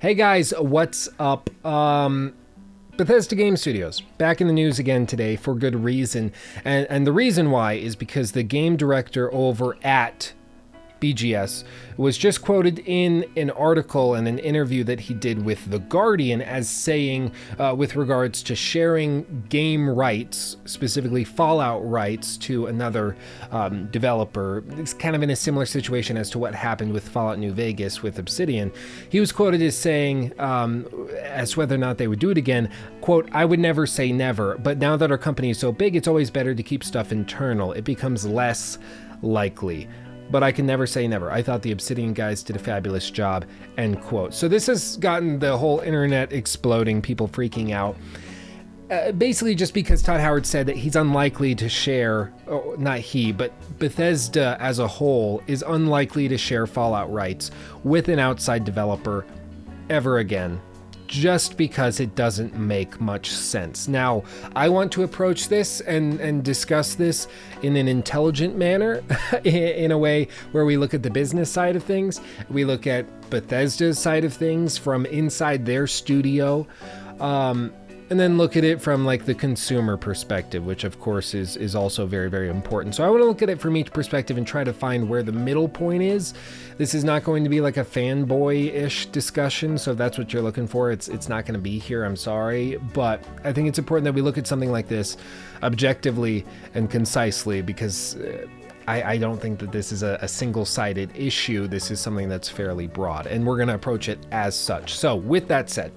Hey guys, what's up? Bethesda Game Studios, back in the news again today for good reason. And the reason why is because the game director over at BGS was just quoted in an article and an interview that he did with The Guardian as saying, with regards to sharing game rights, specifically Fallout rights, to another developer. It's kind of in a similar situation as to what happened with Fallout New Vegas with Obsidian. He was quoted as saying, as to whether or not they would do it again, quote, "I would never say never, but now that our company is so big, it's always better to keep stuff internal. It becomes less likely. But I can never say never. I thought the Obsidian guys did a fabulous job," end quote. So this has gotten the whole internet exploding, people freaking out. Basically just because Todd Howard said that he's unlikely to share, not he, but Bethesda as a whole is unlikely to share Fallout rights with an outside developer ever again, just because it doesn't make much sense. Now, I want to approach this and discuss this in an intelligent manner, in a way where we look at the business side of things, we look at Bethesda's side of things from inside their studio, and then look at it from like the consumer perspective, which of course is also very, very important. So I want to look at it from each perspective and try to find where the middle point is. This is not going to be like a fanboy-ish discussion, so if that's what you're looking for, it's not going to be here, I'm sorry. But I think it's important that we look at something like this objectively and concisely, because I don't think that this is a single-sided issue. This is something that's fairly broad, and we're going to approach it as such. So with that said,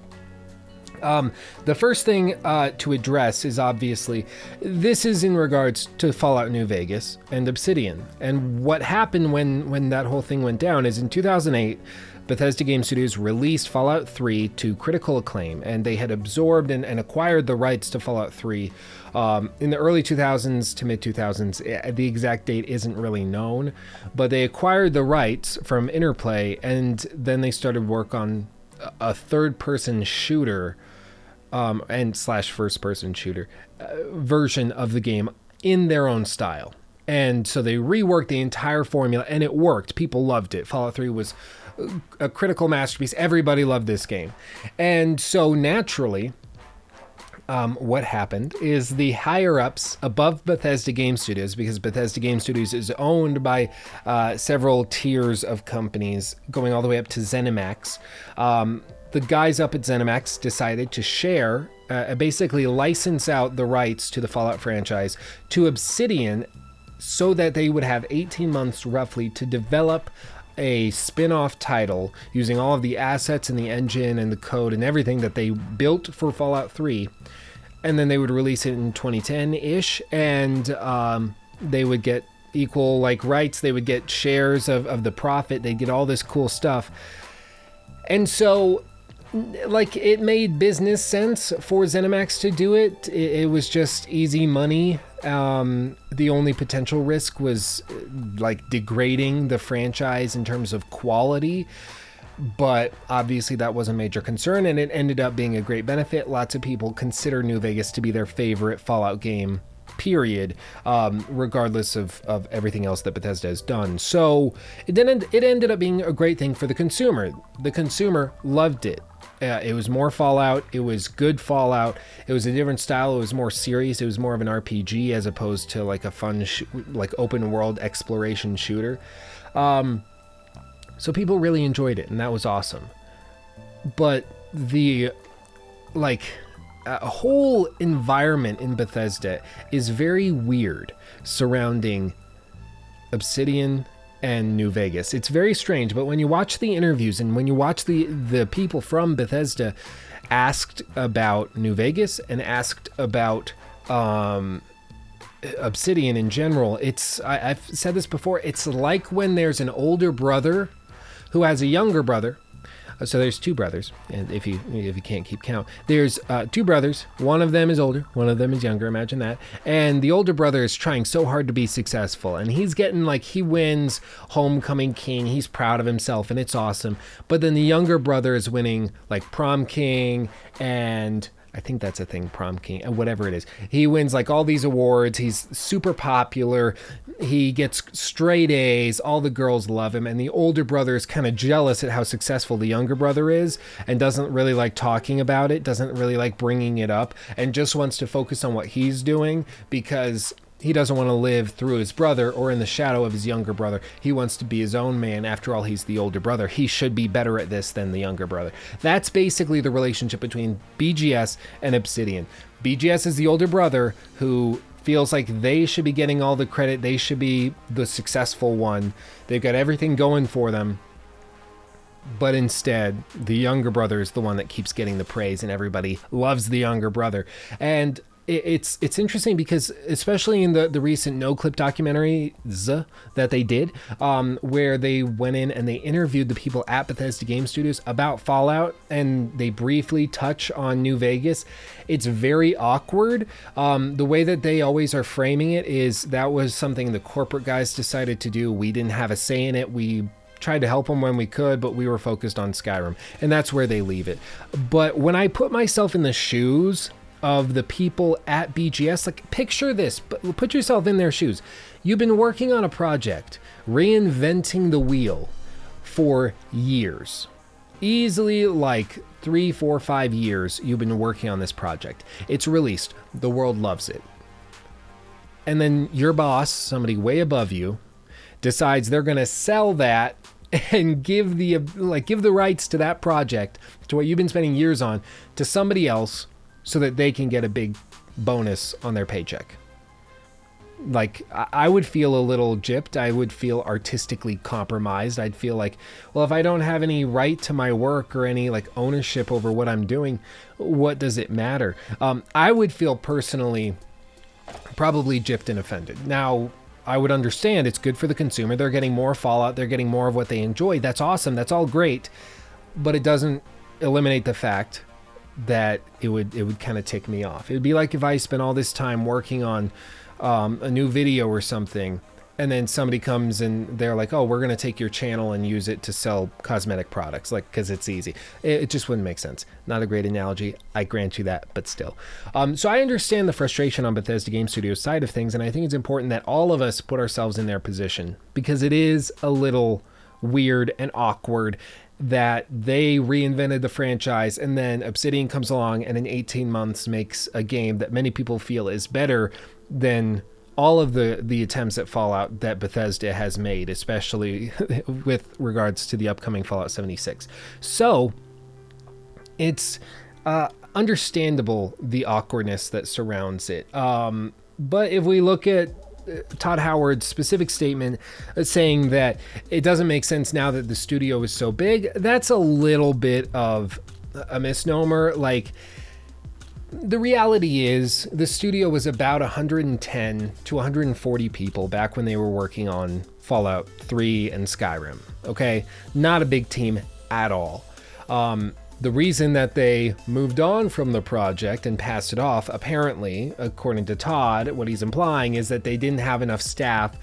the first thing to address is obviously, this is in regards to Fallout New Vegas and Obsidian. And what happened when that whole thing went down is in 2008, Bethesda Game Studios released Fallout 3 to critical acclaim, and they had absorbed and acquired the rights to Fallout 3 in the early 2000s to mid-2000s. The exact date isn't really known, but they acquired the rights from Interplay, and then they started work on a third-person shooter and / first-person shooter version of the game in their own style. And so they reworked the entire formula, and it worked. People loved it. Fallout 3 was a critical masterpiece. Everybody loved this game. And so naturally, what happened is the higher-ups above Bethesda Game Studios, because Bethesda Game Studios is owned by several tiers of companies, going all the way up to ZeniMax. The guys up at ZeniMax decided to share, basically license out the rights to the Fallout franchise to Obsidian, so that they would have 18 months roughly to develop a spin-off title using all of the assets and the engine and the code and everything that they built for Fallout 3. And then they would release it in 2010-ish, and they would get equal rights. They would get shares of the profit. They'd get all this cool stuff. And so, it made business sense for ZeniMax to do it. It was just easy money. The only potential risk was degrading the franchise in terms of quality, but obviously that was a major concern, and it ended up being a great benefit. Lots of people consider New Vegas to be their favorite Fallout game, period, regardless of everything else that Bethesda has done. So it ended up being a great thing for the consumer. The consumer loved it. It was more Fallout. It was good Fallout. It was a different style. It was more serious. It was more of an RPG as opposed to a fun, open world exploration shooter. So people really enjoyed it, and that was awesome. But the a whole environment in Bethesda is very weird surrounding Obsidian and New Vegas. It's very strange, but when you watch the interviews and when you watch the people from Bethesda asked about New Vegas and asked about Obsidian in general, I've said this before, it's like when there's an older brother who has a younger brother. So there's two brothers, and if you can't keep count, there's two brothers. One of them is older, one of them is younger. Imagine that. And the older brother is trying so hard to be successful, and he's getting he wins homecoming king. He's proud of himself, and it's awesome. But then the younger brother is winning prom king and I think that's a thing, prom king, whatever it is. He wins like all these awards. He's super popular. He gets straight A's. All the girls love him. And the older brother is kind of jealous at how successful the younger brother is and doesn't really like talking about it, doesn't really like bringing it up, and just wants to focus on what he's doing because he doesn't want to live through his brother or in the shadow of his younger brother. He wants to be his own man. After all, he's the older brother. He should be better at this than the younger brother. That's basically the relationship between BGS and Obsidian. BGS is the older brother who feels like they should be getting all the credit. They should be the successful one. They've got everything going for them. But instead, the younger brother is the one that keeps getting the praise, and everybody loves the younger brother. And it's interesting because, especially in the recent no-clip documentaries that they did, where they went in and they interviewed the people at Bethesda Game Studios about Fallout, and they briefly touch on New Vegas, it's very awkward. The way that they always are framing it is that was something the corporate guys decided to do. We didn't have a say in it. We tried to help them when we could, but we were focused on Skyrim, and that's where they leave it. But when I put myself in the shoes of the people at BGS, like, picture this, but put yourself in their shoes. You've been working on a project, reinventing the wheel for years. Easily like 3, 4, 5 years you've been working on this project. It's released. The world loves it. And then your boss, somebody way above you, decides they're going to sell that and give the rights to that project, to what you've been spending years on, to somebody else, so that they can get a big bonus on their paycheck. Like, I would feel a little gypped. I would feel artistically compromised. I'd feel like, well, if I don't have any right to my work or any like ownership over what I'm doing, what does it matter? I would feel personally probably gypped and offended. Now, I would understand it's good for the consumer. They're getting more Fallout. They're getting more of what they enjoy. That's awesome. That's all great. But it doesn't eliminate the fact that it would kind of tick me off. It would be like if I spent all this time working on a new video or something, and then somebody comes and they're like, oh, we're going to take your channel and use it to sell cosmetic products, like, because it's easy. It just wouldn't make sense. Not a great analogy, I grant you that, but still. So I understand the frustration on Bethesda Game Studios' side of things, and I think it's important that all of us put ourselves in their position, because it is a little weird and awkward that they reinvented the franchise and then Obsidian comes along and in 18 months makes a game that many people feel is better than all of the attempts at Fallout that Bethesda has made, especially with regards to the upcoming Fallout 76. So it's understandable, the awkwardness that surrounds it. But if we look at Todd Howard's specific statement saying that it doesn't make sense now that the studio is so big, that's a little bit of a misnomer. Like, the reality is the studio was about 110 to 140 people back when they were working on Fallout 3 and Skyrim. Okay, not a big team at all. The reason that they moved on from the project and passed it off, apparently, according to Todd, what he's implying is that they didn't have enough staff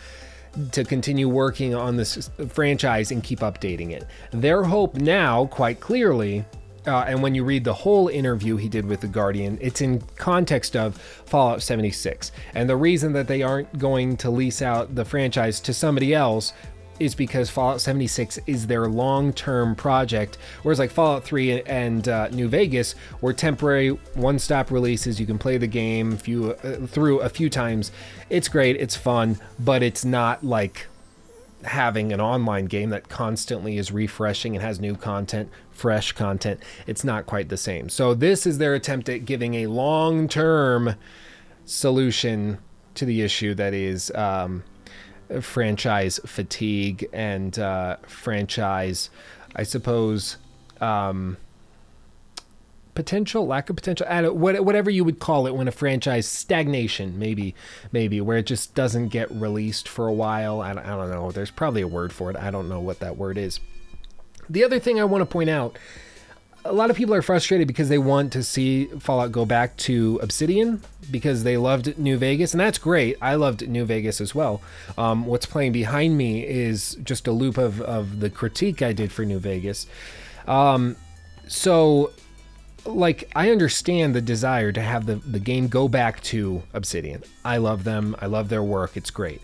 to continue working on this franchise and keep updating it. Their hope now, quite clearly, and when you read the whole interview he did with The Guardian, it's in context of Fallout 76. And the reason that they aren't going to lease out the franchise to somebody else is because Fallout 76 is their long-term project, whereas like Fallout 3 and New Vegas were temporary one-stop releases. You can play the game through a few times. It's great, it's fun, but it's not like having an online game that constantly is refreshing and has new content, fresh content. It's not quite the same. So this is their attempt at giving a long-term solution to the issue that is franchise fatigue and franchise, I suppose, potential, lack of potential, whatever you would call it, when a franchise stagnation, maybe where it just doesn't get released for a while. I don't know. There's probably a word for it. I don't know what that word is. The other thing I want to point out, a lot of people are frustrated because they want to see Fallout go back to Obsidian because they loved New Vegas, and that's great. I loved New Vegas as well. What's playing behind me is just a loop of the critique I did for New Vegas. So like, I understand the desire to have the game go back to Obsidian. I love them. I love their work. It's great.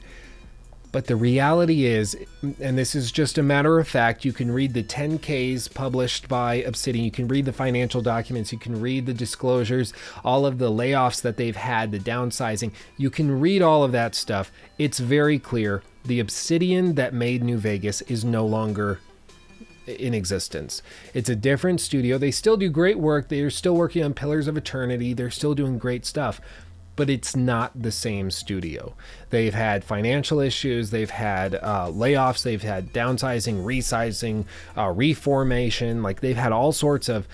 But the reality is, and this is just a matter of fact, you can read the 10Ks published by Obsidian, you can read the financial documents, you can read the disclosures, all of the layoffs that they've had, the downsizing, you can read all of that stuff. It's very clear. The Obsidian that made New Vegas is no longer in existence. It's a different studio. They still do great work. They're still working on Pillars of Eternity. They're still doing great stuff. But it's not the same studio. They've had financial issues, they've had layoffs, they've had downsizing, resizing, reformation. Like, they've had all sorts of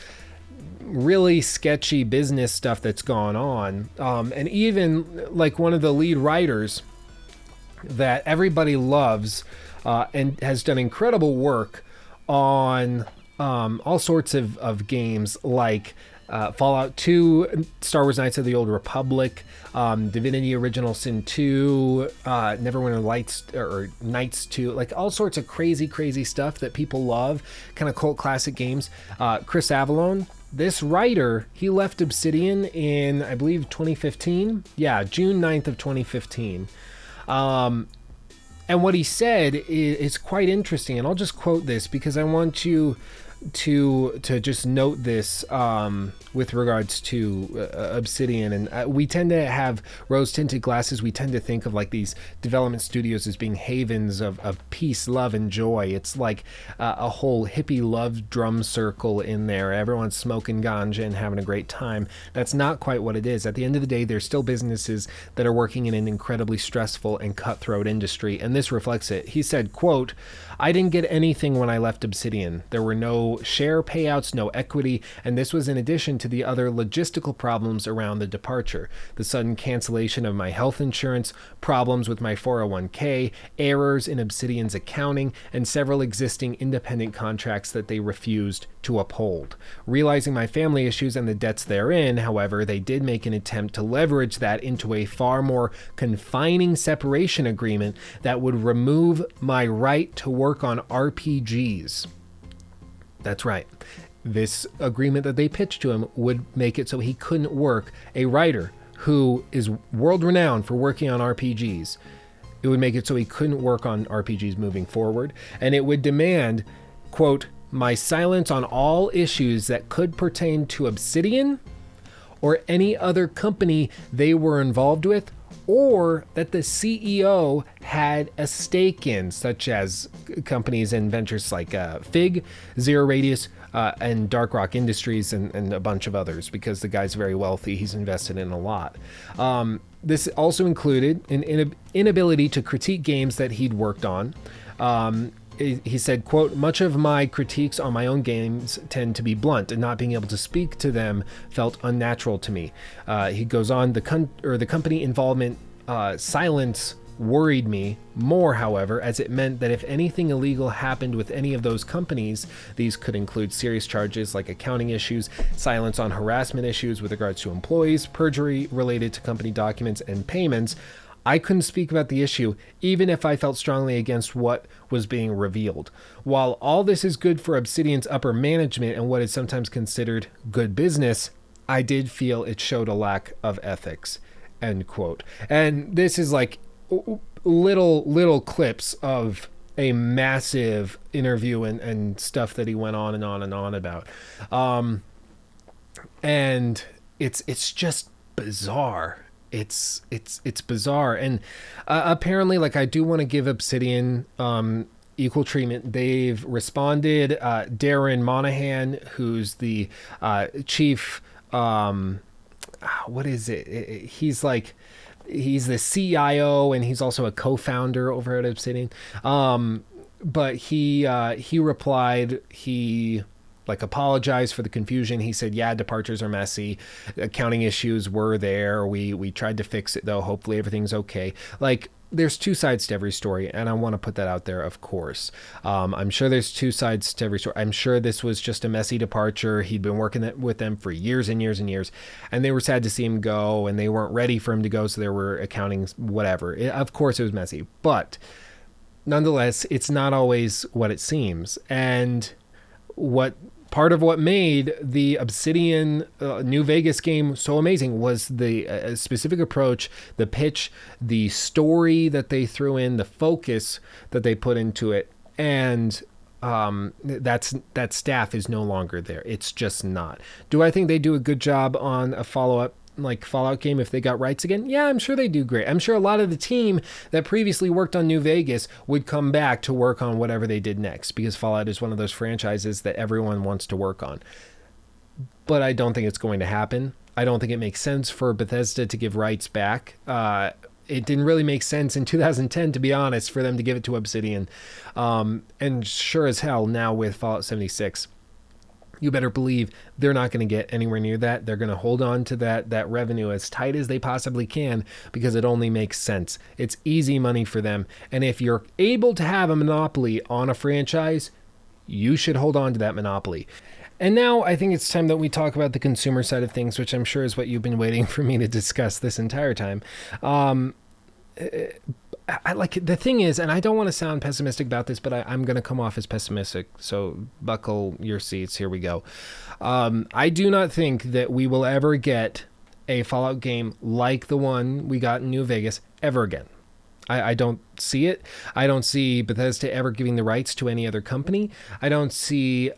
really sketchy business stuff that's gone on. And even like one of the lead writers that everybody loves and has done incredible work on all sorts of games like Fallout 2, Star Wars Knights of the Old Republic, Divinity Original Sin 2, Neverwinter Lights or Nights 2, like all sorts of crazy stuff that people love, kind of cult classic games. Chris Avallone, this writer, he left Obsidian in, I believe, 2015. Yeah, June 9th of 2015. And what he said is quite interesting, and I'll just quote this because I want you to just note this with regards to Obsidian. And we tend to have rose-tinted glasses. We tend to think of like these development studios as being havens of peace, love, and joy. It's like a whole hippie love drum circle in there. Everyone's smoking ganja and having a great time. That's not quite what it is. At the end of the day, there's still businesses that are working in an incredibly stressful and cutthroat industry, and this reflects it. He said, quote, "I didn't get anything when I left Obsidian. There were no share payouts, no equity, and this was in addition to the other logistical problems around the departure. The sudden cancellation of my health insurance, problems with my 401k, errors in Obsidian's accounting, and several existing independent contracts that they refused to uphold. Realizing my family issues and the debts therein, however, they did make an attempt to leverage that into a far more confining separation agreement that would remove my right to work on RPGs." That's right. This agreement that they pitched to him would make it so he couldn't work. A writer who is world-renowned for working on RPGs, it would make it so he couldn't work on RPGs moving forward. And it would demand, quote, "my silence on all issues that could pertain to Obsidian or any other company they were involved with, or that the CEO had a stake in, such as companies and ventures like Fig, Zero Radius, and Dark Rock Industries, and a bunch of others, because the guy's very wealthy. He's invested in a lot. This also included an inability to critique games that he'd worked on. He said, quote, "much of my critiques on my own games tend to be blunt, and not being able to speak to them felt unnatural to me." He goes on, the company involvement silence worried me more, however, as it meant that if anything illegal happened with any of those companies, these could include serious charges like accounting issues, silence on harassment issues with regards to employees, perjury related to company documents and payments, I couldn't speak about the issue, even if I felt strongly against what was being revealed. While all this is good for Obsidian's upper management and what is sometimes considered good business, I did feel it showed a lack of ethics, end quote. And this is like little clips of a massive interview and stuff that he went on and on and on about. And it's just bizarre. It's bizarre. And apparently, like, I do want to give Obsidian equal treatment. They've responded. Darren Monahan, who's the chief, what is it? He's the CIO, and he's also a co-founder over at Obsidian. But he replied, he apologized for the confusion. He said, yeah, departures are messy. Accounting issues were there. We tried to fix it, though. Hopefully everything's okay. There's two sides to every story, and I want to put that out there, of course. I'm sure there's two sides to every story. I'm sure this was just a messy departure. He'd been working with them for years and years and years, and they were sad to see him go, and they weren't ready for him to go, so there were accounting, whatever. Of course it was messy, but nonetheless, it's not always what it seems. And what part of what made the Obsidian New Vegas game so amazing was the specific approach, the pitch, the story that they threw in, the focus that they put into it, and that staff is no longer there. It's just not. Do I think they do a good job on a follow-up like Fallout game if they got rights again? Yeah, I'm sure they do great. I'm sure a lot of the team that previously worked on New Vegas would come back to work on whatever they did next, because Fallout is one of those franchises that everyone wants to work on. But I don't think it's going to happen. I don't think it makes sense for Bethesda to give rights back. It didn't really make sense in 2010, to be honest, for them to give it to Obsidian. And sure as hell now with Fallout 76. You better believe they're not going to get anywhere near that. They're going to hold on to that revenue as tight as they possibly can, because it only makes sense. It's easy money for them. And if you're able to have a monopoly on a franchise, you should hold on to that monopoly. And now I think it's time that we talk about the consumer side of things, which I'm sure is what you've been waiting for me to discuss this entire time. I like the thing is, and I don't want to sound pessimistic about this, but I'm going to come off as pessimistic. So buckle your seats. Here we go. I do not think that we will ever get a Fallout game like the one we got in New Vegas ever again. I don't see it. I don't see Bethesda ever giving the rights to any other company. I don't see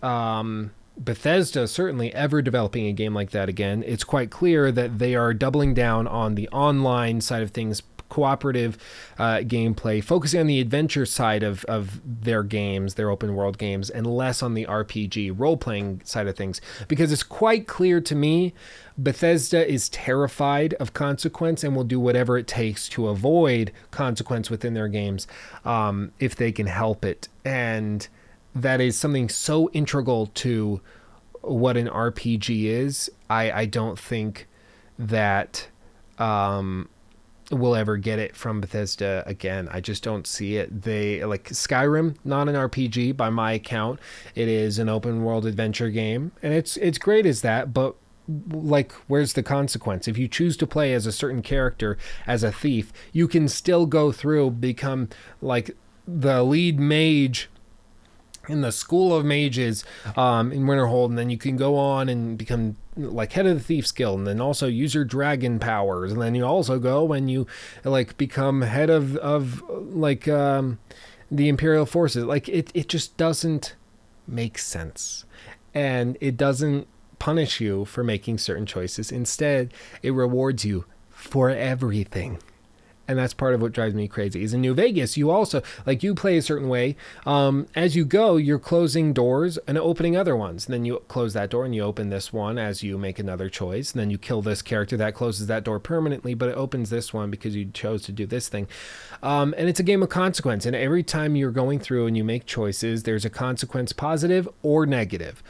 Bethesda certainly ever developing a game like that again. It's quite clear that they are doubling down on the online side of things, cooperative gameplay, focusing on the adventure side of their games, their open world games, and less on the RPG role-playing side of things. Because it's quite clear to me Bethesda is terrified of consequence and will do whatever it takes to avoid consequence within their games if they can help it. And that is something so integral to what an RPG is. I don't think that we'll ever get it from Bethesda again. I just don't see it. They like Skyrim, not an RPG by my account. It is an open world adventure game, and it's great as that, but like, where's the consequence? If you choose to play as a certain character, as a thief, you can still go through, become like the lead mage in the School of Mages in Winterhold, and then you can go on and become like head of the Thieves Guild, and then also use your dragon powers, and then you also go and you like become head of like the Imperial forces. Like it just doesn't make sense, and it doesn't punish you for making certain choices. Instead, it rewards you for everything. And that's part of what drives me crazy. Is in New Vegas, you also, like, you play a certain way. As you go, you're closing doors and opening other ones. And then you close that door and you open this one as you make another choice. And then you kill this character. That closes that door permanently, but it opens this one because you chose to do this thing. And it's a game of consequence. And every time you're going through and you make choices, there's a consequence, positive or negative,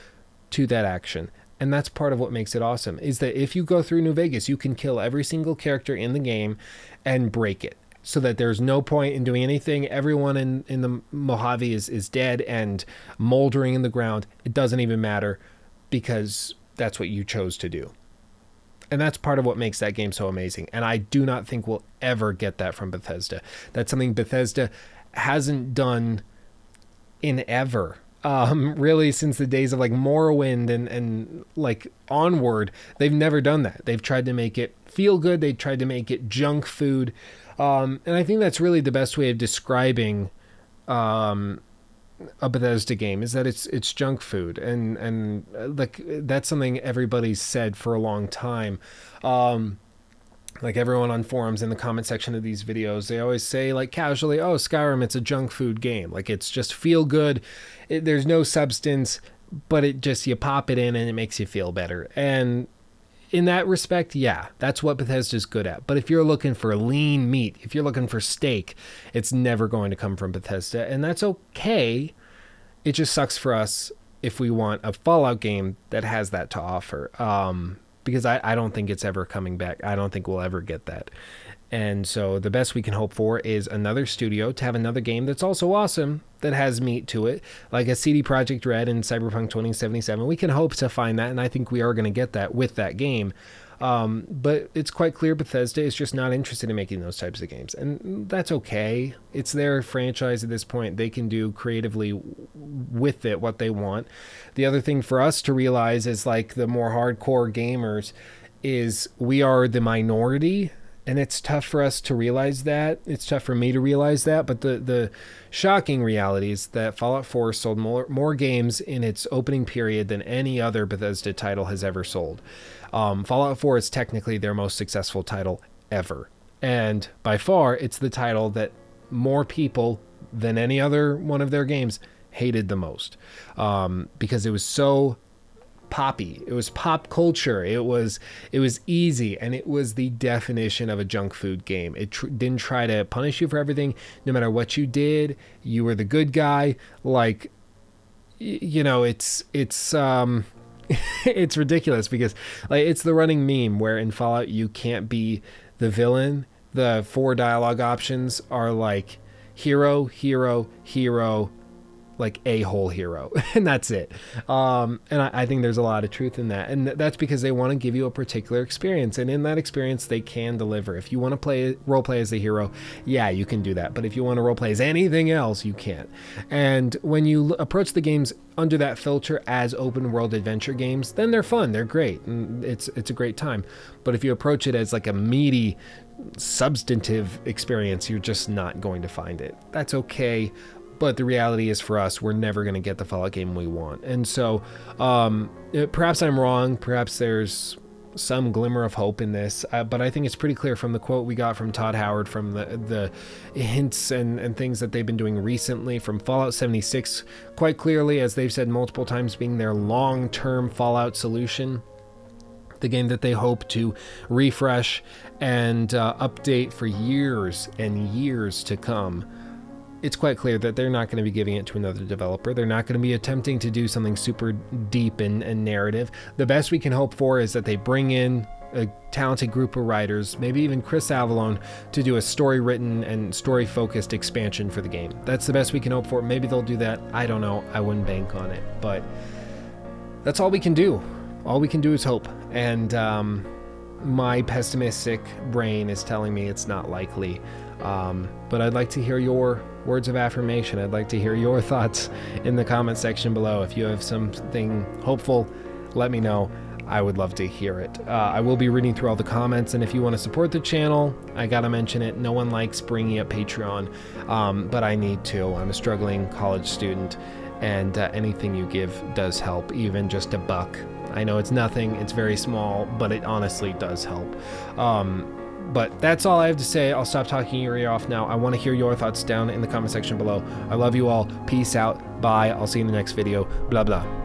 to that action. And that's part of what makes it awesome, is that if you go through New Vegas, you can kill every single character in the game and break it, so that there's no point in doing anything. Everyone in the Mojave is dead and moldering in the ground. It doesn't even matter, because that's what you chose to do. And that's part of what makes that game so amazing. And I do not think we'll ever get that from Bethesda. That's something Bethesda hasn't done in ever. Really, since the days of like Morrowind and like onward, they've never done that. They've tried to make it feel good. They tried to make it junk food. And I think that's really the best way of describing a Bethesda game, is that it's junk food. And like, that's something everybody's said for a long time. Like everyone on forums in the comment section of these videos, they always say like casually, oh, Skyrim, it's a junk food game. Like, it's just feel good. There's no substance, but it just, you pop it in and it makes you feel better. And in that respect, yeah, that's what Bethesda's good at. But if you're looking for lean meat, if you're looking for steak, it's never going to come from Bethesda. And that's okay. It just sucks for us if we want a Fallout game that has that to offer. Because I don't think it's ever coming back. I don't think we'll ever get that. And so the best we can hope for is another studio to have another game that's also awesome, that has meat to it, like a CD Projekt Red and Cyberpunk 2077. We can hope to find that, and I think we are going to get that with that game. But it's quite clear Bethesda is just not interested in making those types of games, and that's okay. It's their franchise at this point. They can do creatively with it what they want. The other thing for us to realize is, like, the more hardcore gamers, is we are the minority, and it's tough for us to realize that. It's tough for me to realize that, but the shocking reality is that Fallout 4 sold more games in its opening period than any other Bethesda title has ever sold. Fallout 4 is technically their most successful title ever, and by far it's the title that more people than any other one of their games hated the most, because it was so poppy. It was pop culture. It was easy, and it was the definition of a junk food game. It didn't try to punish you for everything. No matter what you did, you were the good guy. Like, you know, it's it's ridiculous, because, like, it's the running meme where in Fallout you can't be the villain. The 4 dialogue options are like hero, hero, hero, like a-hole hero, and that's it. And I think there's a lot of truth in that, and that's because they want to give you a particular experience, and in that experience they can deliver. If you want to role play as a hero, yeah, you can do that, but if you want to role play as anything else, you can't. And when you approach the games under that filter as open world adventure games, then they're fun, they're great, and it's a great time. But if you approach it as like a meaty, substantive experience, you're just not going to find it. That's okay. But the reality is, for us, we're never going to get the Fallout game we want. And so perhaps I'm wrong. Perhaps there's some glimmer of hope in this. But I think it's pretty clear from the quote we got from Todd Howard, from the hints and things that they've been doing recently, from Fallout 76, quite clearly, as they've said multiple times, being their long-term Fallout solution, the game that they hope to refresh and update for years and years to come. It's quite clear that they're not going to be giving it to another developer. They're not going to be attempting to do something super deep and narrative. The best we can hope for is that they bring in a talented group of writers, maybe even Chris Avallone, to do a story-written and story-focused expansion for the game. That's the best we can hope for. Maybe they'll do that. I don't know. I wouldn't bank on it. But that's all we can do. All we can do is hope. And my pessimistic brain is telling me it's not likely. But I'd like to hear your words of affirmation. I'd like to hear your thoughts in the comment section below. If you have something hopeful, let me know. I would love to hear it. I will be reading through all the comments, and if you want to support the channel, I gotta mention it. No one likes bringing up Patreon, but I need to. I'm a struggling college student, and anything you give does help, even just $1. I know it's nothing, it's very small, but it honestly does help. But that's all I have to say. I'll stop talking your ear off now. I want to hear your thoughts down in the comment section below. I love you all. Peace out. Bye. I'll see you in the next video. Blah, blah.